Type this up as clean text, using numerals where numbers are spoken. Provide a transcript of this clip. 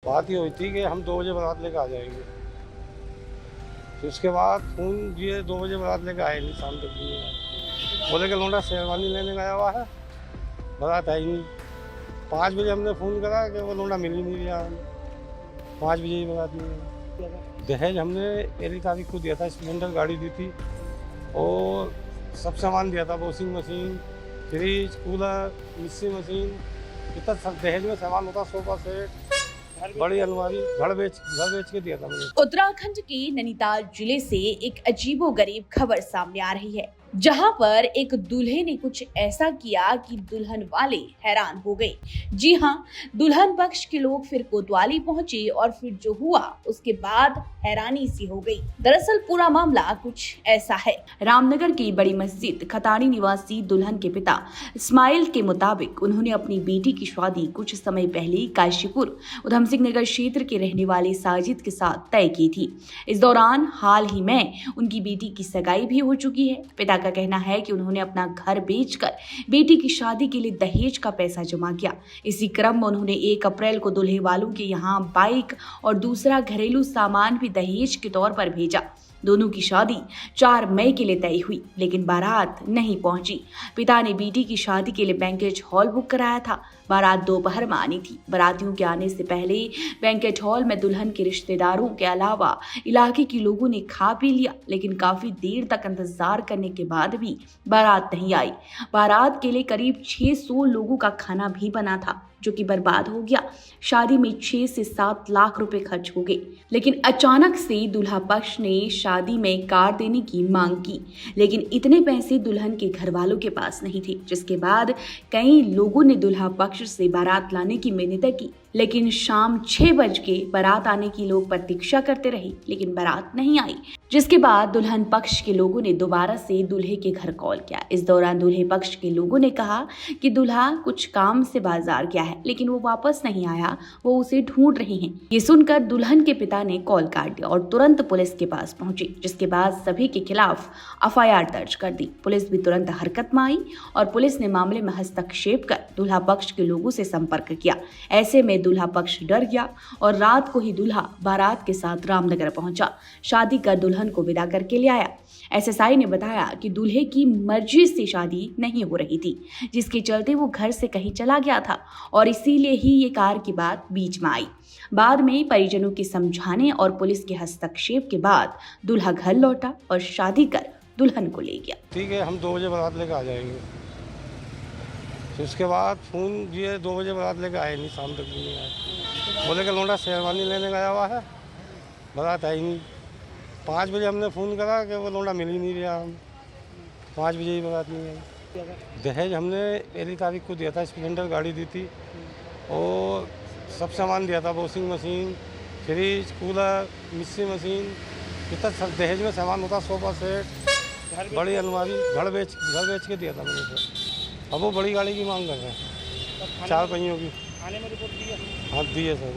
बात ये हुई थी कि हम 2 बजे बारात लेकर आ जाएंगे। फिर उसके बाद फ़ोन ये 2 बजे बारात लेकर आए नहीं, शाम तक नहीं आए। बोले कि लौंडा शेरवानी लेने गया हुआ है, बारात आई नहीं। 5 बजे हमने फ़ोन करा कि वो लौंडा मिल ही नहीं रहा। 5 बजे ही बारात नहीं आई। दहेज हमने 1 तारीख को दिया था, स्प्लेंडर गाड़ी दी थी और सब सामान दिया था, washing machine, fridge, cooler, mixie machine, इतना सब दहेज में सामान होता, सोफा सेट, बड़ी अलमारी, घर बेच के दिया था मुझे। उत्तराखंड के नैनीताल जिले से एक अजीबोगरीब खबर सामने आ रही है, जहां पर एक दूल्हे ने कुछ ऐसा किया कि दुल्हन वाले हैरान हो गए। जी हां, दुल्हन पक्ष के लोग फिर कोतवाली पहुंचे और फिर जो हुआ उसके बाद हैरानी सी हो गई। दरअसल पूरा मामला कुछ ऐसा है। रामनगर की बड़ी मस्जिद खताड़ी निवासी दुल्हन के पिता इस्माइल के मुताबिक उन्होंने अपनी बेटी की शादी कुछ समय पहले काशीपुर उधम सिंह नगर क्षेत्र के रहने वाले साजिद के साथ तय की थी। इस दौरान हाल ही में उनकी बेटी की सगाई भी हो चुकी है। पिता का कहना है कि उन्होंने अपना घर बेचकर बेटी की शादी के लिए दहेज का पैसा जमा किया। इसी क्रम में उन्होंने 1 अप्रैल को दूल्हे वालों के यहाँ बाइक और दूसरा घरेलू सामान भी दहेज के तौर पर भेजा। दोनों की शादी 4 मई के लिए तय हुई, लेकिन बारात नहीं पहुंची। पिता ने बेटी की शादी के लिए बैंकेट हॉल बुक कराया था। बारात दोपहर में आनी थी। बारातियों के आने से पहले बैंकेट हॉल में दुल्हन के रिश्तेदारों के अलावा इलाके के लोगों ने खा पी लिया, लेकिन काफी देर तक इंतजार करने के बाद भी बारात नहीं आई। बारात के लिए करीब 600 लोगों का खाना भी बना था, जो कि बर्बाद हो गया। शादी में 6 से 7 लाख रुपए खर्च हो गए। लेकिन अचानक से दूल्हा पक्ष ने शादी में कार देने की मांग की, लेकिन इतने पैसे दुल्हन के घर वालों के पास नहीं थे, जिसके बाद कई लोगों ने दूल्हा पक्ष से बारात लाने की मिन्नतें की। लेकिन शाम 6 बज के बारात आने की लोग प्रतीक्षा करते रहे, लेकिन बारात नहीं आई, जिसके बाद दुल्हन पक्ष के लोगों ने दोबारा से दूल्हे के घर कॉल किया। इस दौरान दूल्हे पक्ष के लोगों ने कहा कि दूल्हा कुछ काम से बाजार गया है, लेकिन वो वापस नहीं आया, वो उसे ढूंढ रहे हैं। ये सुनकर दुल्हन के पिता ने कॉल काट दिया और तुरंत पुलिस के पास पहुंचे, जिसके बाद सभी के खिलाफ FIR दर्ज कर दी। पुलिस भी तुरंत हरकत में आई और पुलिस ने मामले में हस्तक्षेप कर दूल्हा पक्ष के लोगों से संपर्क किया। ऐसे में दूल्हा पक्ष डर गया और रात को ही दूल्हा बारात के साथ रामनगर पहुंचा। शादी कर दुल्हन को विदा करके ले आया। SSI ने बताया कि दूल्हे की मर्जी से शादी नहीं हो रही थी, जिसके चलते वो घर से कहीं चला गया था और इसीलिए ही ये कार की बात बीच में आई। बाद में परिजनों के समझाने और पुलिस के हस्तक्षेप के बाद दूल्हा घर लौटा और शादी कर दुल्हन को ले गया। ठीक है, हम 2 बजे बारात लेकर आ जाएंगे। फिर उसके बाद फ़ोन ये 2 बजे बारात लेकर आए नहीं, शाम तक नहीं आए। बोले कि लौंडा शेरवानी लेने गया हुआ है, बारात आई नहीं। 5 बजे हमने फ़ोन करा कि वो लौंडा मिल ही नहीं रहा। 5 बजे ही बारात नहीं आई। दहेज हमने 1 तारीख को दिया था, स्प्लेंडर गाड़ी दी थी और सब सामान दिया था, washing machine, fridge, cooler, mixie machine, इतना सब दहेज में सामान होता, सोफा सेट, बड़ी अलमारी, घर बेच के दिया था मैंने सर। अब वो बड़ी गाड़ी की मांग कर रहे हैं, 4 पहियों की। थाने में रिपोर्ट दी है? हाँ दी है सर।